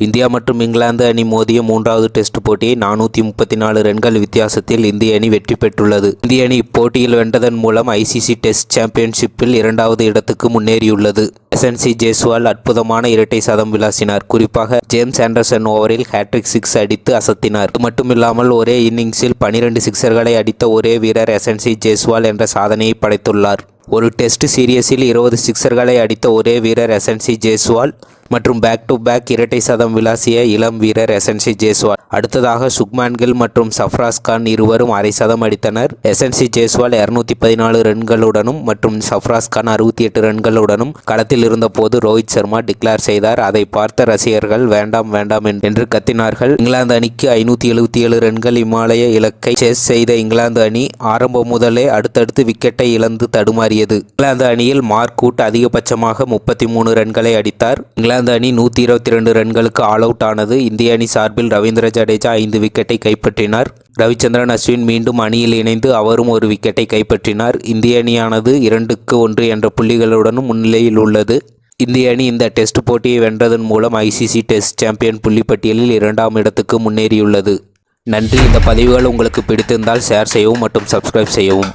India மற்றும் இங்கிலாந்து அணி மோதிய 3வது டெஸ்ட் போட்டியை 434 ரன்கள் வித்தியாசத்தில் இந்திய அணி வெற்றி பெற்றுள்ளது. இந்திய அணி இப்போட்டியில் வென்றதன் மூலம் ஐசிசி டெஸ்ட் சாம்பியன்ஷிப்பில் 2வது இடத்துக்கு முன்னேறியுள்ளது. எஸ்என்சி ஜெய்ஸ்வால் அற்புதமான இரட்டை சதம் விளாசினார். குறிப்பாக ஜேம்ஸ் ஆண்டர்சன் ஓவரில் ஹேட்ரிக் 6 அடித்து அசத்தினார். இது மட்டுமில்லாமல் ஒரே இன்னிங்ஸில் 12 சிக்சர்களை அடித்த ஒரே வீரர் எஸ்என்சி ஜெய்ஸ்வால் என்ற சாதனையை படைத்துள்ளார். ஒரு டெஸ்ட் சீரியஸில் 20 சிக்சர்களை அடித்த ஒரே வீரர் எஸ்என்சி ஜெய்ஸ்வால் மற்றும் பேக் டு பேக் இரட்டை சதம் விளாசிய இளம் வீரர் எஸ்என்சி ஜெய்ஸ்வால். அடுத்ததாக சுக்மான் கில் மற்றும் சஃப்ராஸ் கான் இருவரும் அரை சதம் அடித்தனர். எஸ்என்சி ஜெய்ஸ்வால் 214 ரன்களுடனும் மற்றும் சஃப்ராஸ் கான் 68 ரன்களுடனும் களத்தில் இருந்தபோது ரோஹித் சர்மா டிக்ளேர் செய்தார். அதை பார்த்த ரசிகர்கள் வேண்டாம் வேண்டாம் என்று கத்தினார்கள். இங்கிலாந்து அணிக்கு 577 ரன்கள் இமாலய இலக்கை சேஸ் செய்த இங்கிலாந்து அணி ஆரம்பம் முதலே அடுத்தடுத்து விக்கெட்டை இழந்து தடுமாறியது. இங்கிலாந்து அணியில் மார்க் வூட் அதிகபட்சமாக 33 ரன்களை அடித்தார். இங்கிலாந்து அணி 122 ரன்களுக்கு ஆல் அவுட் ஆனது. இந்திய அணி சார்பில் ரவீந்திர ஜடேஜா 5 விக்கெட்டை கைப்பற்றினார். ரவிச்சந்திரன் அஸ்வின் மீண்டும் அணியில் இணைந்து அவரும் ஒரு விக்கெட்டை கைப்பற்றினார். இந்திய அணியானது 2-1 என்ற புள்ளிகளுடனும் முன்னிலையில் உள்ளது. இந்திய அணி இந்த டெஸ்ட் போட்டியை வென்றதன் மூலம் ஐசிசி டெஸ்ட் சாம்பியன் புள்ளிப்பட்டியலில் 2ஆம் இடத்துக்கு முன்னேறியுள்ளது. நன்றி. இந்த பதிவுகள் உங்களுக்கு பிடித்திருந்தால் ஷேர் செய்யவும் மற்றும் சப்ஸ்கிரைப் செய்யவும்.